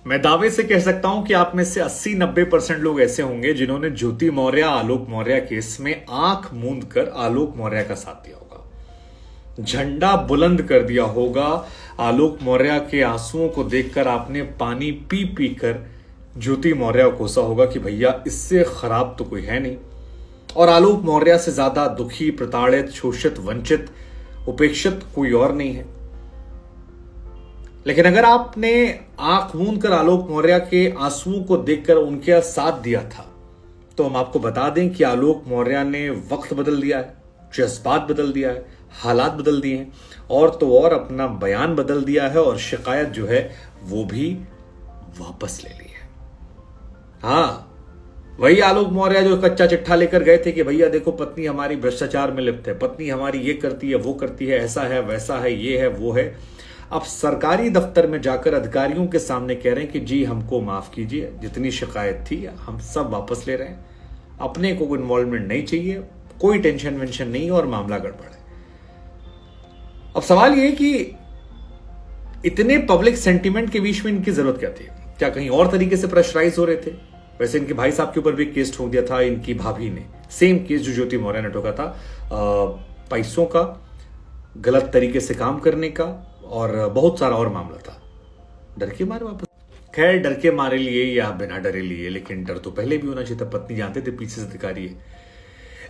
मैं दावे से कह सकता हूं कि आप में से 80-90% लोग ऐसे होंगे जिन्होंने ज्योति मौर्य आलोक मौर्य केस में आंख मूंद कर आलोक मौर्य का साथ दिया होगा, झंडा बुलंद कर दिया होगा। आलोक मौर्य के आंसुओं को देखकर आपने पानी पी पी कर ज्योति मौर्य को कोसा होगा कि भैया इससे खराब तो कोई है नहीं। और आलोक मौर्य से ज्यादा दुखी, प्रताड़ित, शोषित, वंचित, उपेक्षित कोई और नहीं है। लेकिन अगर आपने आंख मूंद कर आलोक मौर्य के आंसुओं को देखकर उनके साथ दिया था, तो हम आपको बता दें कि आलोक मौर्य ने वक्त बदल दिया है, जज्बात बदल दिया है, हालात बदल दिए हैं, और तो और अपना बयान बदल दिया है और शिकायत जो है वो भी वापस ले ली है। हाँ, वही आलोक मौर्य जो कच्चा चिट्ठा लेकर गए थे कि भैया देखो पत्नी हमारी भ्रष्टाचार में लिप्त है, पत्नी हमारी ये करती है, वो करती है, ऐसा है, वैसा है, ये है, वो है। अब सरकारी दफ्तर में जाकर अधिकारियों के सामने कह रहे हैं कि जी हमको माफ कीजिए, जितनी शिकायत थी हम सब वापस ले रहे हैं, अपने को कोई इन्वॉल्वमेंट नहीं चाहिए, कोई टेंशन वेंशन नहीं और मामला गड़बड़ है। अब सवाल यह है कि इतने पब्लिक सेंटीमेंट के बीच में इनकी जरूरत क्या थी? क्या कहीं और तरीके से प्रेशराइज हो रहे थे? वैसे इनके भाई साहब के ऊपर भी केस ठोक दिया था इनकी भाभी ने, सेम केस जो ज्योति मौर्य ने ठोका था, पैसों का, गलत तरीके से काम करने का और बहुत सारा और मामला था। डर के मारे वापस, खैर डर के मारे लिए या बिना डरे लिए, लेकिन डर तो पहले भी होना चाहिए था। पत्नी जानते थे पीछे से अधिकारी है,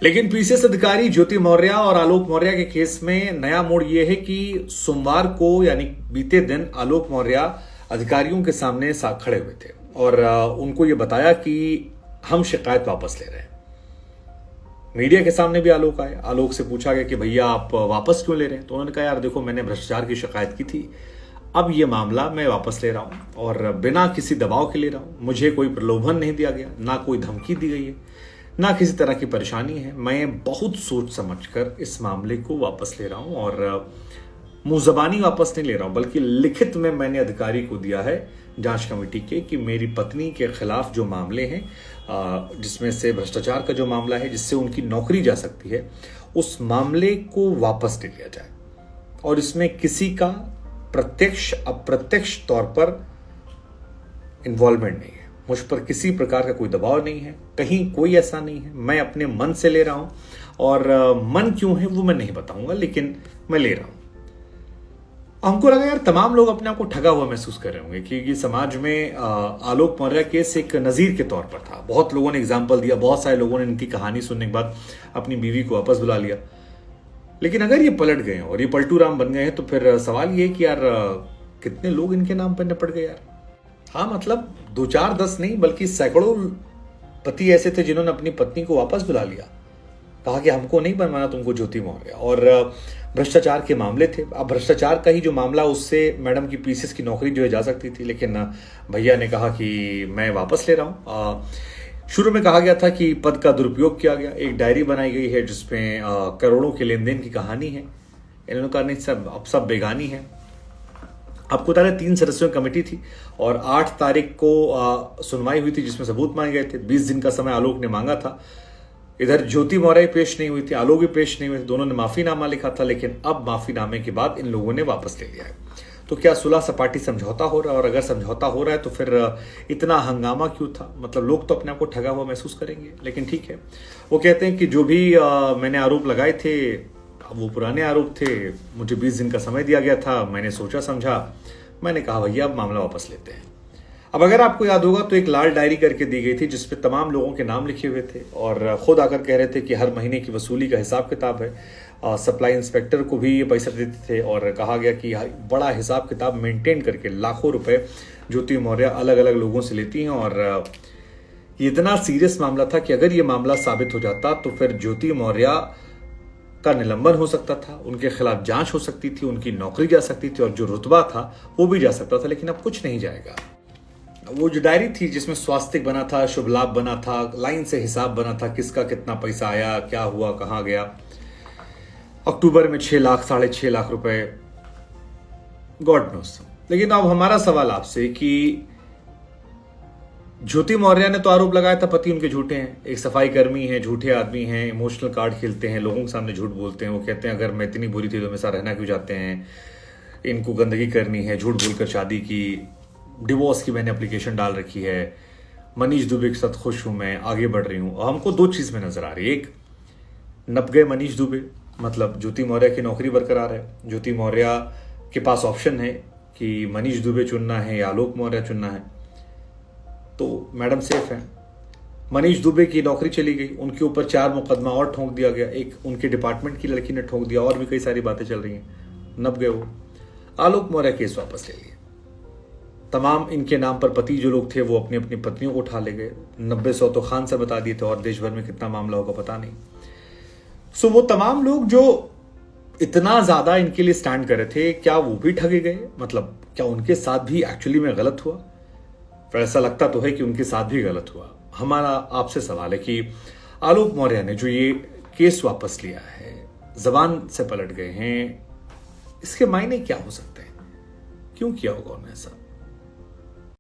लेकिन पीछे से अधिकारी ज्योति मौर्य और आलोक मौर्य के केस में नया मोड़ यह है कि सोमवार को यानी बीते दिन आलोक मौर्य अधिकारियों के सामने खड़े हुए थे और उनको यह बताया कि हम शिकायत वापस ले रहे हैं। मीडिया के सामने भी आलोक आए, आलोक से पूछा गया कि भैया आप वापस क्यों ले रहे हैं? तो उन्होंने कहा यार देखो मैंने भ्रष्टाचार की शिकायत की थी, अब ये मामला मैं वापस ले रहा हूं और बिना किसी दबाव के ले रहा हूं, मुझे कोई प्रलोभन नहीं दिया गया, ना कोई धमकी दी गई है, ना किसी तरह की परेशानी है, मैं बहुत सोच समझकर इस मामले को वापस ले रहा हूं और मुंह जबानी वापस नहीं ले रहा हूं, बल्कि लिखित में मैंने अधिकारी को दिया है जांच कमेटी के कि मेरी पत्नी के खिलाफ जो मामले हैं, जिसमें से भ्रष्टाचार का जो मामला है जिससे उनकी नौकरी जा सकती है, उस मामले को वापस ले लिया जाए और इसमें किसी का प्रत्यक्ष अप्रत्यक्ष तौर पर इन्वॉल्वमेंट नहीं है, मुझ पर किसी प्रकार का कोई दबाव नहीं है, कहीं कोई ऐसा नहीं है, मैं अपने मन से ले रहा हूं और मन क्यों है वो मैं नहीं बताऊंगा, लेकिन मैं ले रहा हूं। हमको लगा यार तमाम लोग अपने आप को ठगा हुआ महसूस कर रहे होंगे क्योंकि समाज में आलोक मौर्य केस एक नजीर के तौर पर था। बहुत लोगों ने एग्जाम्पल दिया, बहुत सारे लोगों ने इनकी कहानी सुनने के बाद अपनी बीवी को वापस बुला लिया। लेकिन अगर ये पलट गए और ये पलटू राम बन गए हैं तो फिर सवाल ये कि यार कितने लोग इनके नाम पर निपट गए यार। हाँ, मतलब 2, 4, 10 नहीं बल्कि सैकड़ों पति ऐसे थे जिन्होंने अपनी पत्नी को वापस बुला लिया, कहा कि हमको नहीं बनवाना तुमको ज्योति मौर्य, और भ्रष्टाचार के मामले थे। अब भ्रष्टाचार का ही जो मामला, उससे मैडम की पीसीएस की नौकरी जो है जा सकती थी, लेकिन भैया ने कहा कि मैं वापस ले रहा हूँ। शुरू में कहा गया था कि पद का दुरुपयोग किया गया, एक डायरी बनाई गई है जिसमें करोड़ों के लेन देन की कहानी है। इन्होंने कहा नहीं सब अब सब बेगानी है। आपको बता रहे 3 सदस्यों की कमेटी थी और 8 तारीख को सुनवाई हुई थी जिसमें सबूत मांगे गए थे। 20 दिन का समय आलोक ने मांगा था। इधर ज्योति मौर्य पेश नहीं हुई थी, आलोक भी पेश नहीं हुए थे, दोनों ने माफीनामा लिखा था, लेकिन अब माफीनामे के बाद इन लोगों ने वापस ले लिया है। तो क्या सुलह सपाटी समझौता हो रहा है? और अगर समझौता हो रहा है तो फिर इतना हंगामा क्यों था? मतलब लोग तो अपने आप को ठगा हुआ महसूस करेंगे, लेकिन ठीक है। वो कहते हैं कि जो भी मैंने आरोप लगाए थे वो पुराने आरोप थे, मुझे 20 दिन का समय दिया गया था, मैंने सोचा समझा, मैंने कहा भैया अब मामला वापस लेते हैं। अब अगर आपको याद होगा तो एक लाल डायरी करके दी गई थी जिसपे तमाम लोगों के नाम लिखे हुए थे और खुद आकर कह रहे थे कि हर महीने की वसूली का हिसाब किताब है। सप्लाई इंस्पेक्टर को भी ये पैसा देते थे और कहा गया कि बड़ा हिसाब किताब मेंटेन करके लाखों रुपए ज्योति मौर्य अलग अलग लोगों से लेती हैं। और ये इतना सीरियस मामला था कि अगर ये मामला साबित हो जाता तो फिर ज्योति मौर्य का निलंबन हो सकता था, उनके खिलाफ जांच हो सकती थी, उनकी नौकरी जा सकती थी और जो रुतबा था वो भी जा सकता था। लेकिन अब कुछ नहीं जाएगा। वो जो डायरी थी जिसमें स्वास्तिक बना था, शुभ लाभ बना था, लाइन से हिसाब बना था, किसका कितना पैसा आया, क्या हुआ, कहां गया। अक्टूबर में 6 लाख 6.5 लाख रुपए, गॉड नोस। लेकिन अब हमारा सवाल आपसे कि ज्योति मौर्य ने तो आरोप लगाया था पति उनके झूठे हैं, एक सफाई कर्मी है, झूठे आदमी हैं, इमोशनल कार्ड खेलते हैं, लोगों के सामने झूठ बोलते हैं। वो कहते हैं अगर मैं इतनी बुरी थी तो मेरे साथ रहना क्यों चाहते हैं, इनको गंदगी करनी है, झूठ बोलकर शादी की, डिवोर्स की मैंने एप्लीकेशन डाल रखी है, मनीष दुबे के साथ खुश हूं, मैं आगे बढ़ रही हूं। और हमको दो चीज में नजर आ रही है, एक नप गए मनीष दुबे, मतलब ज्योति मौर्य की नौकरी बरकरार है। ज्योति मौर्य के पास ऑप्शन है कि मनीष दुबे चुनना है या आलोक मौर्य चुनना है, तो मैडम सेफ है। मनीष दुबे की नौकरी चली गई, उनके ऊपर 4 मुकदमा और ठोंक दिया गया, एक उनके डिपार्टमेंट की लड़की ने ठोंक दिया, और भी कई सारी बातें चल रही हैं, नप गए वो। आलोक मौर्य केस वापस ले लिए, तमाम इनके नाम पर पति जो लोग थे वो अपनी अपनी पत्नियों को उठा ले गए, 90-100 तो खान से बता दिए थे, और देश भर में कितना मामला होगा पता नहीं। सो वो तमाम लोग जो इतना ज्यादा इनके लिए स्टैंड करे थे, क्या वो भी ठगे गए? मतलब क्या उनके साथ भी एक्चुअली में गलत हुआ? फिर ऐसा लगता तो है कि उनके साथ भी गलत हुआ। हमारा आपसे सवाल है कि आलोक मौर्य ने जो ये केस वापस लिया है, जबान से पलट गए हैं, इसके मायने क्या हो सकते हैं? क्यों किया होगा उन्होंने ऐसा?